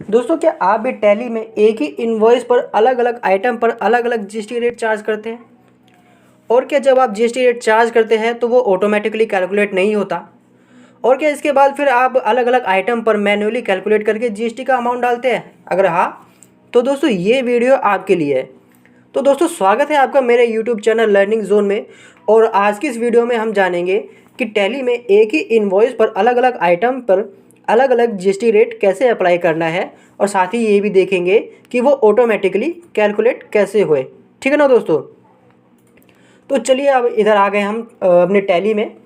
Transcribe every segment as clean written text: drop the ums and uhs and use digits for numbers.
दोस्तों, क्या आप भी टैली में एक ही इनवॉइस पर अलग अलग आइटम पर अलग अलग जीएसटी रेट चार्ज करते हैं? और क्या जब आप जीएसटी रेट चार्ज करते हैं तो वो ऑटोमेटिकली कैलकुलेट नहीं होता? और क्या इसके बाद फिर आप अलग अलग आइटम पर मैन्युअली कैलकुलेट करके जीएसटी का अमाउंट डालते हैं? अगर हाँ, तो दोस्तों ये वीडियो आपके लिए है। तो दोस्तों, स्वागत है आपका मेरे यूट्यूब चैनल लर्निंग जोन में। और आज की इस वीडियो में हम जानेंगे कि टैली में एक ही इनवॉइस पर अलग अलग आइटम पर अलग अलग जीएसटी रेट कैसे अप्लाई करना है, और साथ ही ये भी देखेंगे कि वो ऑटोमेटिकली कैलकुलेट कैसे हुए। ठीक है ना दोस्तों? तो चलिए, अब इधर आ गए हम अपने टैली में,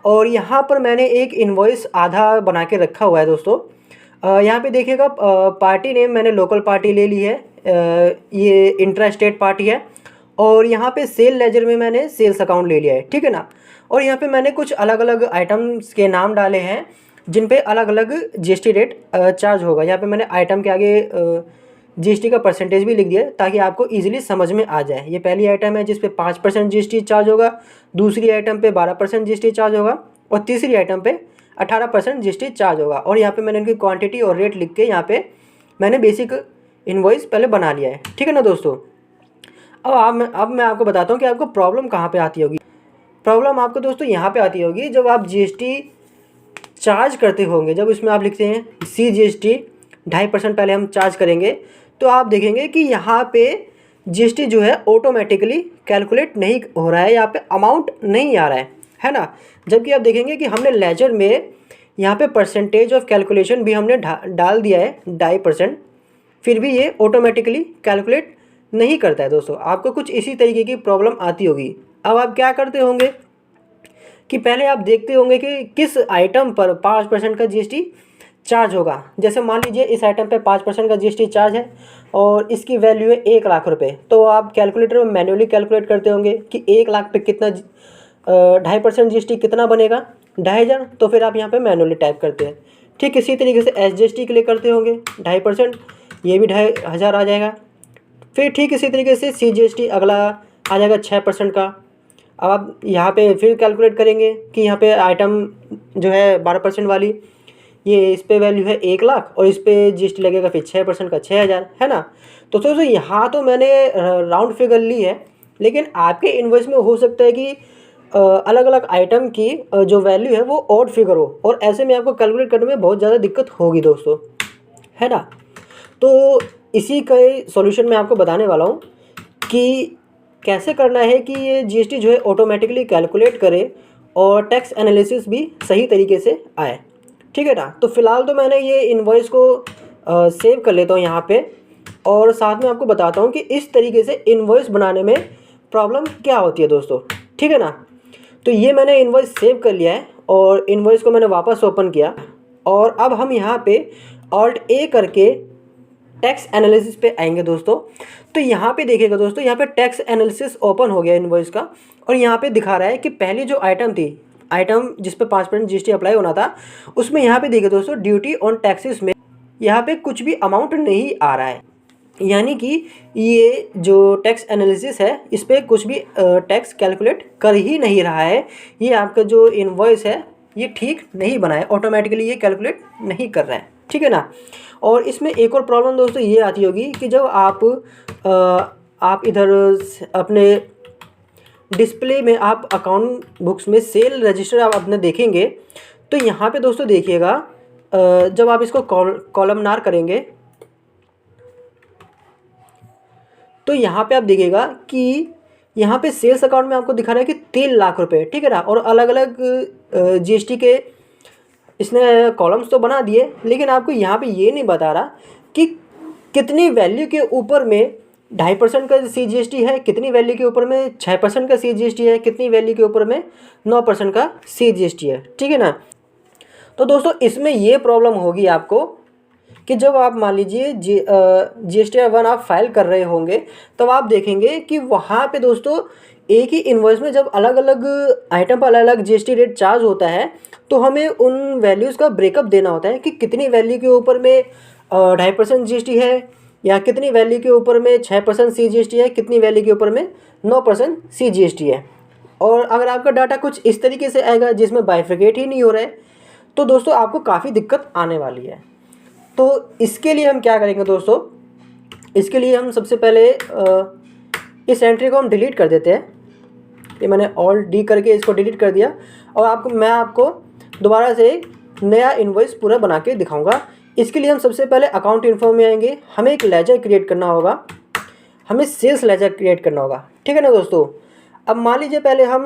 और यहाँ पर मैंने एक इनवॉइस आधा बना के रखा हुआ है दोस्तों। यहाँ पे देखिएगा, पार्टी नेम मैंने लोकल पार्टी ले ली है, ये इंट्रा स्टेट पार्टी है। और यहाँ पे सेल लेजर में मैंने सेल्स अकाउंट ले लिया है, ठीक है ना। और यहाँ पे मैंने कुछ अलग अलग आइटम्स के नाम डाले हैं जिन पे अलग अलग जीएसटी रेट चार्ज होगा। यहाँ पे मैंने आइटम के आगे जीएसटी का परसेंटेज भी लिख दिया है ताकि आपको इजीली समझ में आ जाए। ये पहली आइटम है जिस पे 5% जीएसटी चार्ज होगा, दूसरी आइटम पे 12% जीएसटी चार्ज होगा, और तीसरी आइटम पे 18% जीएसटी चार्ज होगा। और यहाँ पे मैंने इनकी क्वांटिटी और रेट लिख के यहाँ पे मैंने बेसिक इनवॉइस पहले बना लिया है, ठीक है ना दोस्तों। अब मैं आपको बताता हूँ कि आपको प्रॉब्लम कहाँ पे आती होगी। प्रॉब्लम आपको दोस्तों यहाँ पे आती होगी जब आप जीएसटी चार्ज करते होंगे। जब इसमें आप लिखते हैं CGST 2.5% पहले हम चार्ज करेंगे, तो आप देखेंगे कि यहाँ पे जीएसटी जो है ऑटोमेटिकली कैलकुलेट नहीं हो रहा है, यहाँ पे अमाउंट नहीं आ रहा है ना। जबकि आप देखेंगे कि हमने लेजर में यहाँ पे परसेंटेज ऑफ कैलकुलेशन भी हमने डाल दिया है 2.5%, फिर भी ये ऑटोमेटिकली कैलकुलेट नहीं करता है। दोस्तों, आपको कुछ इसी तरीके की प्रॉब्लम आती होगी। अब आप क्या करते होंगे कि पहले आप देखते होंगे कि किस आइटम पर 5% का जीएसटी चार्ज होगा। जैसे मान लीजिए इस आइटम पे 5% का जीएसटी चार्ज है और इसकी वैल्यू है 1 लाख रुपए। तो आप कैलकुलेटर में मैन्युअली कैलकुलेट करते होंगे कि 1 लाख पे कितना 2.5% जीएसटी कितना बनेगा, 2,500। तो फिर आप यहाँ पे मैन्युअली टाइप करते हैं। ठीक इसी तरीके से SGST के लिए करते होंगे 2.5%, ये भी 2,500 आ जाएगा। फिर ठीक इसी तरीके से CGST अगला आ जाएगा 6% का। अब आप यहाँ पे फिर कैलकुलेट करेंगे कि यहाँ पे आइटम जो है 12% वाली, ये इस पे वैल्यू है 1 लाख और इस पे जीएसटी लगेगा फिर 6% का 6,000, है ना। तो दोस्तों, यहाँ तो मैंने राउंड फिगर ली है, लेकिन आपके इनवॉइस में हो सकता है कि अलग अलग आइटम की जो वैल्यू है वो ऑड फिगर हो, और ऐसे में आपको कैलकुलेट करने में बहुत ज़्यादा दिक्कत होगी दोस्तों, है ना। तो इसी का सॉल्यूशन मैं आपको बताने वाला हूँ कि कैसे करना है कि ये जीएसटी जो है ऑटोमेटिकली कैलकुलेट करे और टैक्स एनालिसिस भी सही तरीके से आए, ठीक है ना। तो फिलहाल तो मैंने ये इनवॉइस को सेव कर लेता हूँ यहाँ पे, और साथ में आपको बताता हूँ कि इस तरीके से इनवॉइस बनाने में प्रॉब्लम क्या होती है दोस्तों, ठीक है ना। तो ये मैंने इनवॉइस सेव कर लिया है और इनवॉइस को मैंने वापस ओपन किया, और अब हम यहाँ पे Alt+A करके टैक्स एनालिसिस पे आएंगे दोस्तों। तो यहाँ पे देखिएगा दोस्तों, यहाँ पे टैक्स एनालिसिस ओपन हो गया इनवॉइस का, और यहाँ पे दिखा रहा है कि पहली जो आइटम थी, आइटम जिस पे 5% जीएसटी अप्लाई होना था, उसमें यहाँ पे देखिए दोस्तों ड्यूटी ऑन टैक्सेस में यहाँ पे कुछ भी अमाउंट नहीं आ रहा है। यानी कि ये जो टैक्स एनालिसिस है इस पर कुछ भी टैक्स कैलकुलेट कर ही नहीं रहा है। ये आपका जो इनवॉइस है ये ठीक नहीं बना है, ऑटोमेटिकली ये कैलकुलेट नहीं कर रहा है, ठीक है ना। और इसमें एक और प्रॉब्लम दोस्तों ये आती होगी कि जब आप इधर अपने डिस्प्ले में आप अकाउंट बुक्स में सेल रजिस्टर आप अपने देखेंगे, तो यहाँ पे दोस्तों देखिएगा, जब आप इसको कॉलमनार करेंगे तो यहाँ पे आप देखिएगा कि यहाँ पे सेल्स अकाउंट में आपको दिखा रहा है कि 3 लाख रुपए, ठीक है ना। और अलग अलग जीएसटी के इसने कॉलम्स तो बना दिए, लेकिन आपको यहाँ पे ये नहीं बता रहा कि कितनी वैल्यू के ऊपर में 2.5% का CGST है, कितनी वैल्यू के ऊपर में 6% का CGST है, कितनी वैल्यू के ऊपर में 9% का CGST है, ठीक है ना। तो दोस्तों, इसमें ये प्रॉब्लम होगी आपको कि जब आप मान लीजिए GST-1 आप फाइल कर रहे होंगे, तब आप देखेंगे कि वहाँ पे दोस्तों एक ही इनवॉइस में जब अलग अलग आइटम पर अलग अलग जीएसटी रेट चार्ज होता है, तो हमें उन वैल्यूज़ का ब्रेकअप देना होता है कि कितनी वैल्यू के ऊपर में 2.5% जीएसटी है, या कितनी वैल्यू के ऊपर में 6% CGST है, कितनी वैल्यू के ऊपर में 9% CGST है। और अगर आपका डाटा कुछ इस तरीके से आएगा जिसमें बाइफरकेट ही नहीं हो रहा है, तो दोस्तों आपको काफ़ी दिक्कत आने वाली है। तो इसके लिए हम क्या करेंगे दोस्तों, इसके लिए हम सबसे पहले इस एंट्री को हम डिलीट कर देते हैं। ये मैंने ऑल्ट डी करके इसको डिलीट कर दिया और मैं आपको दोबारा से नया इनवॉइस पूरा बना के दिखाऊंगा। इसके लिए हम सबसे पहले अकाउंट इन्फो में आएंगे, हमें एक लेजर क्रिएट करना होगा, हमें सेल्स लेजर क्रिएट करना होगा, ठीक है ना दोस्तों। अब मान लीजिए पहले हम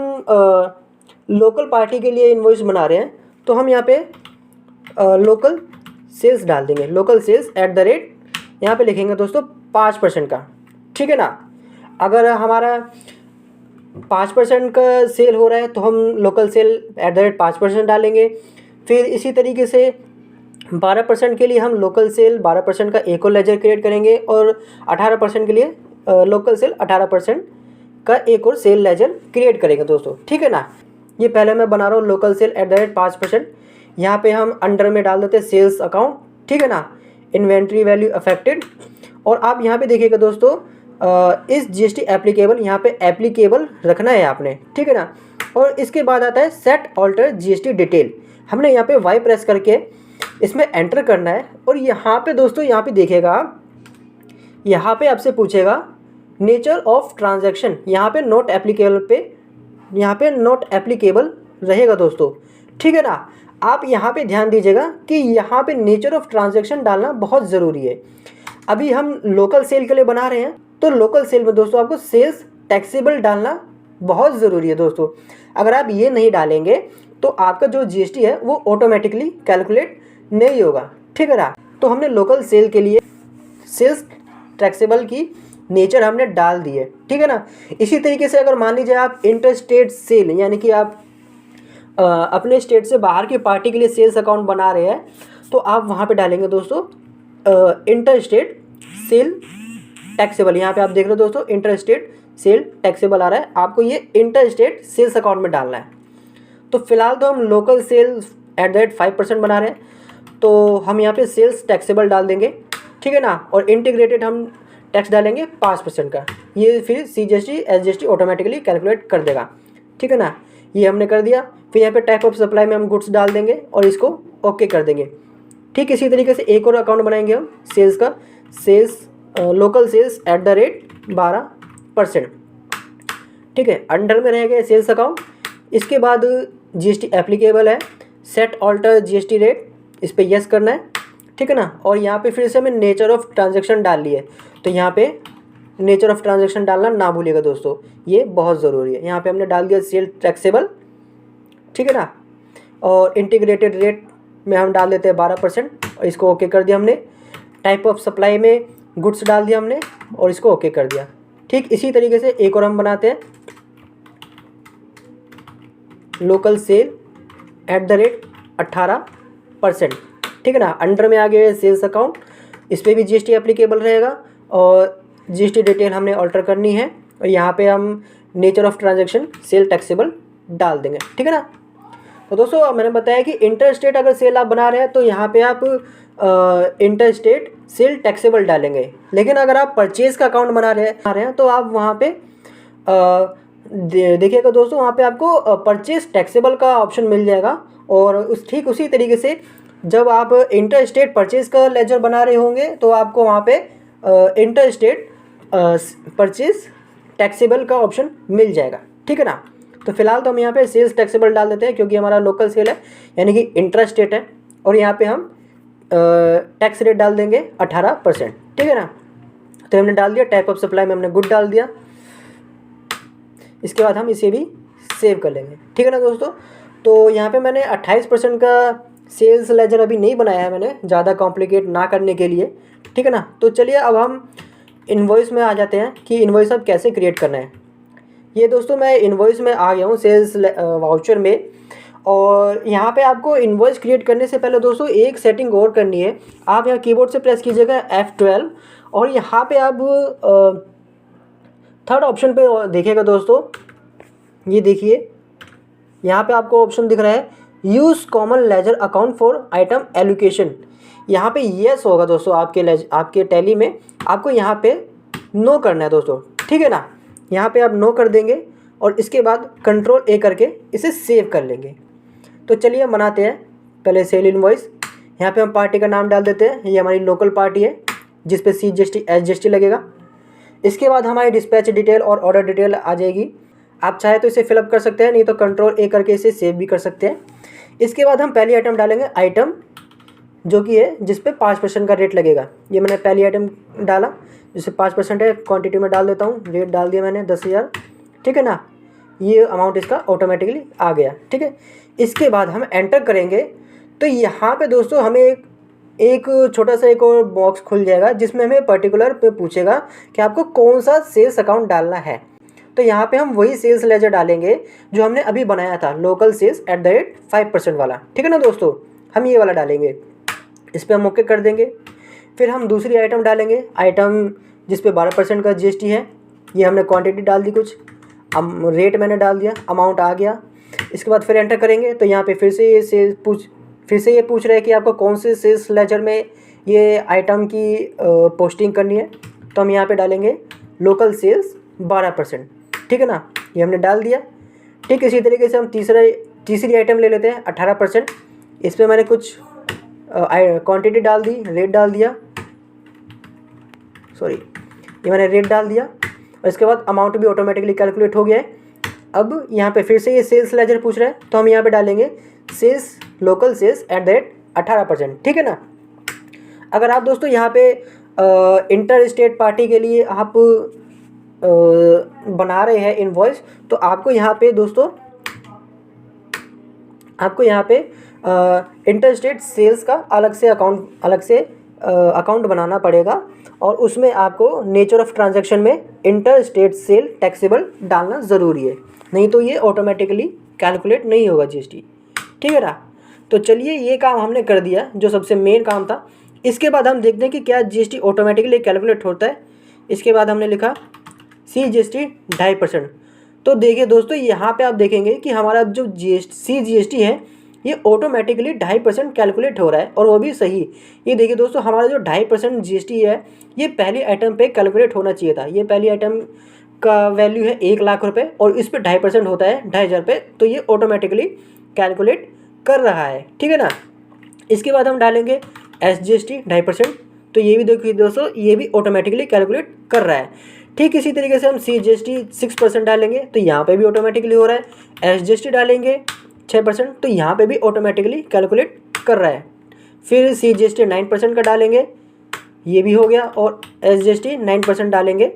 लोकल पार्टी के लिए इनवॉइस बना रहे हैं, तो हम यहाँ पे लोकल सेल्स डाल देंगे, लोकल सेल्स @ यहाँ पे लिखेंगे दोस्तों 5% का, ठीक है ना। अगर हमारा 5% का सेल हो रहा है तो हम लोकल सेल @ 5% डालेंगे। फिर इसी तरीके से 12% के लिए हम लोकल सेल 12% का एक और लेजर क्रिएट करेंगे और 18% के लिए लोकल सेल 18% का एक और सेल लेजर क्रिएट करेंगे दोस्तों, ठीक है ना। ये पहले मैं बना रहा हूँ लोकल सेल @ 5%। यहाँ पे हम अंडर में डाल देते हैं सेल्स अकाउंट, ठीक है ना, इन्वेंट्री वैल्यू अफेक्टेड। और आप यहाँ पे देखिएगा दोस्तों इस GST एप्लीकेबल, यहाँ पे एप्लीकेबल रखना है आपने, ठीक है ना। और इसके बाद आता है सेट ऑल्टर GST डिटेल, हमने यहाँ पे वाई प्रेस करके इसमें एंटर करना है। और यहाँ पे दोस्तों यहाँ पे देखिएगा, यहाँ पे आपसे पूछेगा नेचर ऑफ ट्रांजैक्शन, यहाँ पे नॉट एप्लीकेबल पे, यहाँ पे नॉट एप्लीकेबल रहेगा दोस्तों, ठीक है ना। आप यहाँ पे ध्यान दीजिएगा कि यहाँ पे नेचर ऑफ ट्रांजैक्शन डालना बहुत ज़रूरी है। अभी हम लोकल सेल के लिए बना रहे हैं, तो लोकल सेल में दोस्तों आपको सेल्स टैक्सेबल डालना बहुत ज़रूरी है दोस्तों। अगर आप ये नहीं डालेंगे तो आपका जो GST है वो ऑटोमेटिकली कैलकुलेट नहीं होगा, ठीक है ना। तो हमने लोकल सेल के लिए सेल्स टैक्सेबल की नेचर हमने डाल दी है, ठीक है ना। इसी तरीके से अगर मान लीजिए आप इंटर स्टेट सेल, यानी कि आप अपने स्टेट से बाहर की पार्टी के लिए सेल्स अकाउंट बना रहे हैं, तो आप वहाँ पे डालेंगे दोस्तों इंटर स्टेट सेल टैक्सेबल। यहाँ पे आप देख रहे हो दोस्तों इंटर स्टेट सेल टैक्सेबल आ रहा है, आपको ये इंटर स्टेट सेल्स अकाउंट में डालना है। तो फिलहाल तो हम लोकल सेल @ 5% बना रहे हैं, तो हम यहाँ पे सेल्स टैक्सेबल डाल देंगे, ठीक है ना। और इंटीग्रेटेड हम टैक्स डालेंगे 5% का, ये फिर CGST SGST ऑटोमेटिकली कैलकुलेट कर देगा, ठीक है ना। ये हमने कर दिया। फिर यहाँ पे टाइप ऑफ सप्लाई में हम गुड्स डाल देंगे और इसको ओके कर देंगे। ठीक इसी तरीके से एक और अकाउंट बनाएंगे हम सेल्स का, सेल्स लोकल सेल्स @ 12%, ठीक है। अंडर में रहेगा सेल्स अकाउंट। इसके बाद GST एप्लीकेबल है, सेट ऑल्टर GST रेट, इस पर यस करना है, ठीक है ना। और यहाँ पे फिर से हमें नेचर ऑफ ट्रांजैक्शन डाल ली है, तो यहाँ पे नेचर ऑफ ट्रांजैक्शन डालना ना भूलिएगा दोस्तों, ये बहुत ज़रूरी है। यहाँ पे हमने डाल दिया सेल टैक्सेबल, ठीक है ना। और इंटीग्रेटेड रेट में हम डाल देते हैं 12% और इसको ओके कर दिया हमने। टाइप ऑफ सप्लाई में गुड्स डाल दिया हमने और इसको ओके कर दिया। ठीक इसी तरीके से एक और हम बनाते हैं लोकल सेल @ 18%, ठीक है ना। अंडर में आ गए सेल्स अकाउंट, इस पर भी GST एप्लीकेबल रहेगा और GST डिटेल हमने ऑल्टर करनी है और यहाँ पे हम nature of transaction sale taxable डाल देंगे, ठीक है ना। तो दोस्तों मैंने बताया कि इंटर स्टेट अगर सेल आप बना रहे हैं तो यहाँ पे आप इंटर स्टेट सेल टैक्सेबल डालेंगे। लेकिन अगर आप परचेज़ का अकाउंट बना रहे हैं तो आप वहाँ पे देखिएगा दोस्तों, वहाँ पे आपको परचेज़ टैक्सेबल का ऑप्शन मिल जाएगा। और ठीक उसी तरीके से जब आप इंटर स्टेट परचेज़ का लेजर बना रहे होंगे तो आपको वहाँ पे इंटर स्टेट परचेज़ टैक्सेबल का ऑप्शन मिल जाएगा, ठीक है ना। तो फिलहाल तो हम यहाँ पे सेल्स टैक्सेबल डाल देते हैं क्योंकि हमारा लोकल सेल है यानी कि इंटर स्टेट है। और यहाँ पे हम टैक्स रेट डाल देंगे 18%, ठीक है ना। तो हमने डाल दिया। टाइप ऑफ सप्लाई में हमने गुड डाल दिया। इसके बाद हम इसे भी सेव कर लेंगे, ठीक है ना दोस्तों। तो यहाँ पे मैंने 28% का सेल्स लेजर अभी नहीं बनाया है मैंने, ज़्यादा कॉम्प्लिकेट ना करने के लिए, ठीक है ना। तो चलिए अब हम इन्वॉइस में आ जाते हैं कि इन्वॉइस अब कैसे क्रिएट करना है। ये दोस्तों मैं इन्वॉइस में आ गया हूँ सेल्स वाउचर में। और यहाँ पे आपको इन्वॉइस क्रिएट करने से पहले दोस्तों एक सेटिंग और करनी है। आप यहाँ कीबोर्ड से प्रेस कीजिएगा F12 और यहाँ पे आप थर्ड ऑप्शन पे देखिएगा दोस्तों, ये देखिए यहाँ पे आपको ऑप्शन दिख रहा है use common ledger account for item allocation. यहाँ पे येस होगा दोस्तों, आपके टैली में आपको यहाँ पे नो करना है दोस्तों, ठीक है ना। यहाँ पे आप नो कर देंगे और इसके बाद Ctrl A करके इसे सेव कर लेंगे। तो चलिए हम बनाते हैं पहले सेल इनवॉइस। यहाँ पे हम पार्टी का नाम डाल देते हैं, ये हमारी लोकल पार्टी है जिस पे CGST SGST लगेगा। इसके बाद हमारी डिस्पैच डिटेल और ऑर्डर डिटेल आ जाएगी। आप चाहे तो इसे फिलअप कर सकते हैं, नहीं तो Ctrl A करके इसे सेव भी कर सकते हैं। इसके बाद हम पहली आइटम डालेंगे, आइटम जो कि है जिस पे 5% का रेट लगेगा। ये मैंने पहली आइटम डाला जिससे 5% है, क्वांटिटी में डाल देता हूँ, रेट डाल दिया मैंने 10,000, ठीक है ना। ये अमाउंट इसका ऑटोमेटिकली आ गया, ठीक है। इसके बाद हम एंटर करेंगे तो यहाँ पे दोस्तों हमें एक छोटा सा एक और बॉक्स खुल जाएगा जिसमें हमें पर्टिकुलर पे पूछेगा कि आपको कौन सा सेल्स अकाउंट डालना है। तो यहाँ पे हम वही सेल्स लेजर डालेंगे जो हमने अभी बनाया था, लोकल सेल्स @5% वाला, ठीक है ना दोस्तों। हम ये वाला डालेंगे, इस पर हम ओके कर देंगे। फिर हम दूसरी आइटम डालेंगे, आइटम जिस पे 12% का GST है। ये हमने क्वांटिटी डाल दी कुछ, रेट मैंने डाल दिया, अमाउंट आ गया। इसके बाद फिर एंटर करेंगे तो यहाँ पे फिर से ये पूछ रहा है कि आपको कौन से सेल्स लेजर में ये आइटम की पोस्टिंग करनी है। तो हम यहाँ पे डालेंगे लोकल सेल्स 12%, ठीक है ना। ये हमने डाल दिया। ठीक इसी तरीके से हम तीसरी आइटम ले लेते हैं 18%। इस पर मैंने कुछ क्वांटिटी डाल दी, रेट डाल दिया, ये मैंने रेट डाल दिया। और इसके बाद अमाउंट भी ऑटोमेटिकली कैलकुलेट हो गया है। अब यहाँ पे फिर से ये सेल्स लेजर पूछ रहा है तो हम यहाँ पे डालेंगे सेल्स लोकल सेल्स @18%, ठीक है ना। अगर आप दोस्तों यहाँ पे इंटर स्टेट पार्टी के लिए आप बना रहे हैं इनवॉइस, तो आपको यहाँ पे दोस्तों इंटर स्टेट सेल्स का अलग से अकाउंट बनाना पड़ेगा और उसमें आपको नेचर ऑफ ट्रांजैक्शन में इंटर स्टेट सेल टैक्सेबल डालना ज़रूरी है, नहीं तो ये ऑटोमेटिकली कैलकुलेट नहीं होगा GST, ठीक है ना। तो चलिए ये काम हमने कर दिया जो सबसे मेन काम था। इसके बाद हम देखते हैं कि क्या GST ऑटोमेटिकली कैलकुलेट होता है। इसके बाद हमने लिखा CGST 2.5%। तो देखिए दोस्तों यहाँ पे आप देखेंगे कि हमारा जो CGST है ये ऑटोमेटिकली 2.5% कैलकुलेट हो रहा है और वो भी सही। ये देखिए दोस्तों हमारा जो 2.5% GST है ये पहली आइटम पे कैलकुलेट होना चाहिए था। ये पहली आइटम का वैल्यू है 1,00,000 रुपये और इस पर 2.5% होता है 2,500 रुपये, तो ये ऑटोमेटिकली कैलकुलेट कर रहा है, ठीक है ना। इसके बाद हम डालेंगे SGST 2.5%। तो ये भी देखिए दोस्तों ये भी ऑटोमेटिकली कैलकुलेट कर रहा है। ठीक इसी तरीके से हम CGST 6% डालेंगे तो यहाँ पे भी ऑटोमेटिकली हो रहा है। SGST डालेंगे 6% तो यहाँ पे भी ऑटोमेटिकली कैलकुलेट कर रहा है। फिर CGST 9% का डालेंगे, ये भी हो गया, और SGST 9% डालेंगे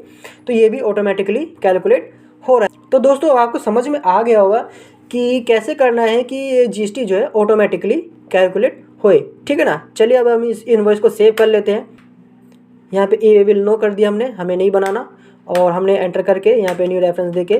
तो ये भी ऑटोमेटिकली कैलकुलेट हो रहा है। तो दोस्तों आपको समझ में आ गया होगा कि कैसे करना है कि ये GST जो है ऑटोमेटिकली कैलकुलेट होए, ठीक है ना। चलिए अब हम इस इनवॉइस को सेव कर लेते हैं। यहाँ पे ए विल नो कर दिया हमने, हमें नहीं बनाना, और हमने एंटर करके यहाँ पे न्यू रेफरेंस देके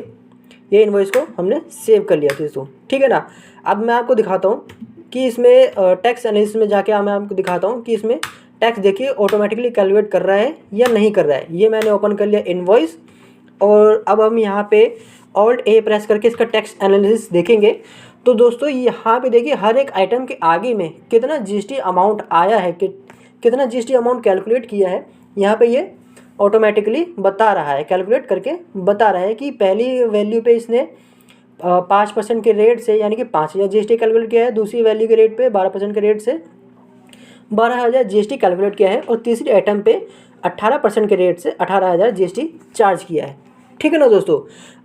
ये इनवॉइस को हमने सेव कर लिया दोस्तों, ठीक है ना। अब मैं आपको दिखाता हूँ कि इसमें टैक्स एनालिसिस में जाके मैं आपको दिखाता हूँ कि इसमें टैक्स देखिए ऑटोमेटिकली कैलकुलेट कर रहा है या नहीं कर रहा है। ये मैंने ओपन कर लिया इनवॉइस, और अब हम यहाँ पे Alt+A प्रेस करके इसका टैक्स एनालिसिस देखेंगे। तो दोस्तों यहाँ पे देखिए हर एक आइटम के आगे में कितना GST अमाउंट आया है, कितना GST अमाउंट कैलकुलेट किया है, यहाँ पे ये ऑटोमेटिकली बता रहा है, कैलकुलेट करके बता रहा है कि पहली वैल्यू पे इसने 5% के रेट से यानी कि 5,000 GST कैलकुलेट किया है, दूसरी वैल्यू के रेट पे 12% के रेट से 12,000 GST कैलकुलेट किया है, और तीसरी आइटम पे 18% के रेट से 18,000 GST चार्ज किया है, ठीक है ना दोस्तों।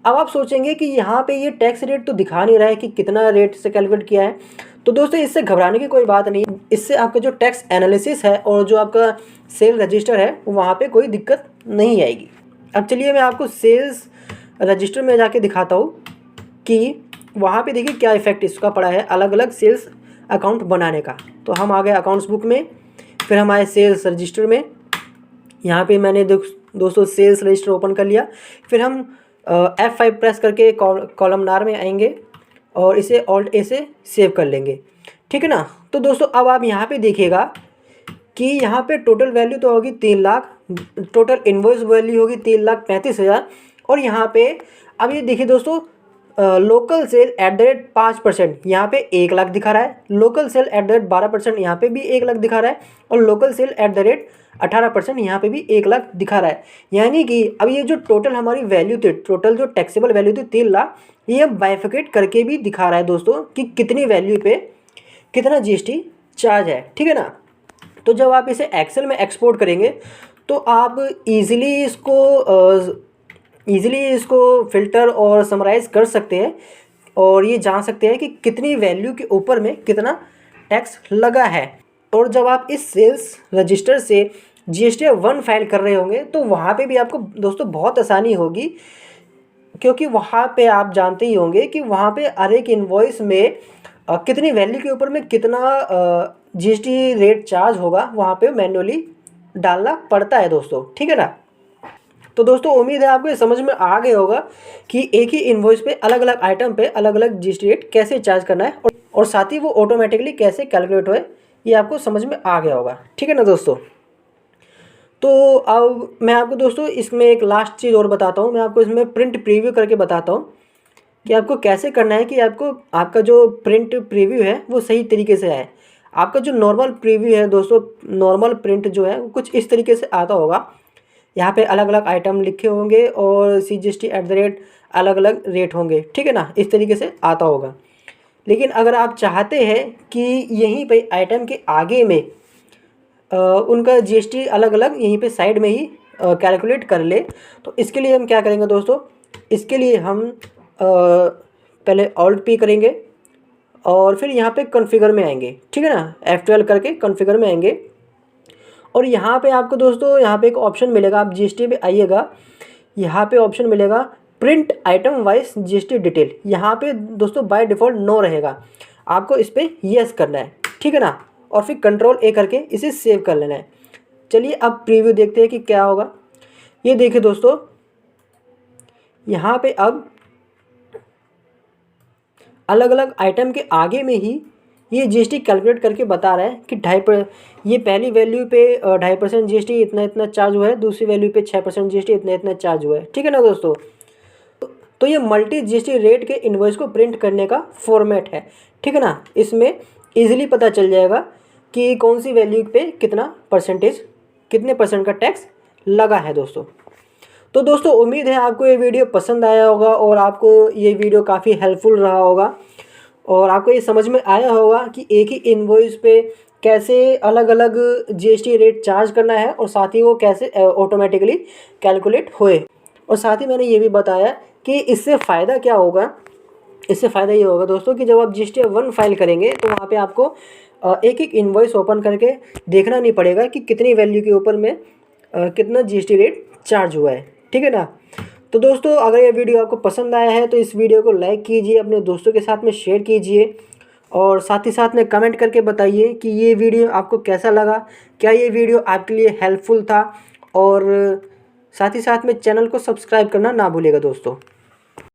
अब आप सोचेंगे कि यहाँ पे ये टैक्स रेट तो दिखा नहीं रहा है कि कितना रेट से कैलकुलेट किया है। तो दोस्तों इससे घबराने की कोई बात नहीं, इससे आपका जो टैक्स एनालिसिस है और जो आपका सेल रजिस्टर है वहाँ पे कोई दिक्कत नहीं आएगी। अब चलिए मैं आपको सेल्स रजिस्टर में जाके दिखाता हूँ कि वहाँ पे देखिए क्या इफेक्ट इसका पड़ा है अलग अलग सेल्स अकाउंट बनाने का। तो हम आ गए अकाउंट्स बुक में, फिर हम आए सेल्स रजिस्टर में। यहाँ पे मैंने दोस्तों सेल्स रजिस्टर ओपन कर लिया। फिर हम F5 प्रेस करके कॉलमनार में आएंगे और इसे Alt+A से सेव कर लेंगे, ठीक है ना। तो दोस्तों अब आप यहाँ पे देखिएगा कि यहाँ पे टोटल वैल्यू तो होगी 3 लाख, टोटल इनवॉइस वैल्यू होगी 3,35,000, और यहाँ पे अब ये देखिए दोस्तों लोकल सेल @5% यहाँ पे 1,00,000 दिखा रहा है, लोकल सेल @12% यहाँ पे भी 1,00,000 दिखा रहा है, और लोकल सेल @18% यहाँ पे भी 1,00,000 दिखा रहा है। यानी कि अब ये जो टोटल हमारी वैल्यू थी, टोटल जो टैक्सेबल वैल्यू थी 3,00,000, ये बाइफिकेट करके भी दिखा रहा है दोस्तों कि कितनी वैल्यू पे कितना GST चार्ज है, ठीक है ना। तो जब आप इसे एक्सेल में एक्सपोर्ट करेंगे तो आप ईज़िली इसको फ़िल्टर और समराइज़ कर सकते हैं और ये जान सकते हैं कि कितनी वैल्यू के ऊपर में कितना टैक्स लगा है। और जब आप इस सेल्स रजिस्टर से GST 1 फाइल कर रहे होंगे तो वहाँ पे भी आपको दोस्तों बहुत आसानी होगी, क्योंकि वहाँ पे आप जानते ही होंगे कि वहाँ पे हर एक इन्वॉइस में कितनी वैल्यू के ऊपर में कितना GST रेट चार्ज होगा, वहाँ पे मैन्युअली डालना पड़ता है दोस्तों, ठीक है ना। तो दोस्तों उम्मीद है आपको ये समझ में आ गया होगा कि एक ही इन्वॉइस पे अलग अलग आइटम पे अलग अलग GST रेट कैसे चार्ज करना है और साथ ही वो ऑटोमेटिकली कैसे कैलकुलेट होए, ये आपको समझ में आ गया होगा, ठीक है ना दोस्तों। तो अब मैं आपको दोस्तों इसमें एक लास्ट चीज़ और बताता हूँ। मैं आपको इसमें प्रिंट प्रीव्यू करके बताता हूँ कि आपको कैसे करना है कि आपका जो प्रिंट प्रीव्यू है वो सही तरीके से आए। आपका जो नॉर्मल प्रीव्यू है दोस्तों, नॉर्मल प्रिंट जो है वो कुछ इस तरीके से आता होगा। यहाँ पे अलग अलग आइटम लिखे होंगे और CGST@ अलग अलग रेट होंगे, ठीक है ना, इस तरीके से आता होगा। लेकिन अगर आप चाहते हैं कि यहीं पे आइटम के आगे में उनका GST अलग अलग यहीं पे साइड में ही कैलकुलेट कर ले, तो इसके लिए हम क्या करेंगे दोस्तों, इसके लिए हम पहले Alt+P करेंगे और फिर यहाँ पे कॉन्फ़िगर में आएंगे, ठीक है ना, F12 करके कॉन्फ़िगर में आएंगे। और यहाँ पे आपको दोस्तों यहाँ पे एक ऑप्शन मिलेगा, आप GST पे आइएगा, यहाँ पे ऑप्शन मिलेगा print item wise GST detail. यहाँ पे दोस्तों बाय डिफ़ॉल्ट नो रहेगा, आपको इस पर येस करना है, ठीक है ना, और फिर Ctrl+A करके इसे सेव कर लेना है। चलिए अब प्रीव्यू देखते हैं कि क्या होगा। ये देखिए दोस्तों, यहाँ पे अब अलग अलग आइटम के आगे में ही ये GST कैलकुलेट करके बता रहा है कि ये पहली वैल्यू पे 2.5% GST इतना इतना चार्ज हुआ है, दूसरी वैल्यू पे 6% GST इतना इतना चार्ज हुआ है, ठीक है ना दोस्तों। तो ये मल्टी GST रेट के इन्वॉइस को प्रिंट करने का फॉर्मेट है, ठीक है ना। इसमें ईजिली पता चल जाएगा कि कौन सी वैल्यू पे कितने परसेंट का टैक्स लगा है दोस्तों। तो दोस्तों उम्मीद है आपको ये वीडियो पसंद आया होगा और आपको ये वीडियो काफ़ी हेल्पफुल रहा होगा और आपको ये समझ में आया होगा कि एक ही इनवॉइस पे कैसे अलग अलग GST रेट चार्ज करना है और साथ ही वो कैसे ऑटोमेटिकली कैलकुलेट होए। और साथ ही मैंने ये भी बताया कि इससे फ़ायदा क्या होगा। इससे फ़ायदा ये होगा दोस्तों कि जब आप GST 1 फाइल करेंगे तो वहाँ पे आपको एक एक इनवॉइस ओपन करके देखना नहीं पड़ेगा कि कितनी वैल्यू के ऊपर में कितना GST रेट चार्ज हुआ है, ठीक है ना। तो दोस्तों अगर ये वीडियो आपको पसंद आया है तो इस वीडियो को लाइक कीजिए, अपने दोस्तों के साथ में शेयर कीजिए और साथ ही साथ में कमेंट करके बताइए कि ये वीडियो आपको कैसा लगा, क्या ये वीडियो आपके लिए हेल्पफुल था। और साथ ही साथ में चैनल को सब्सक्राइब करना ना भूलिएगा दोस्तों।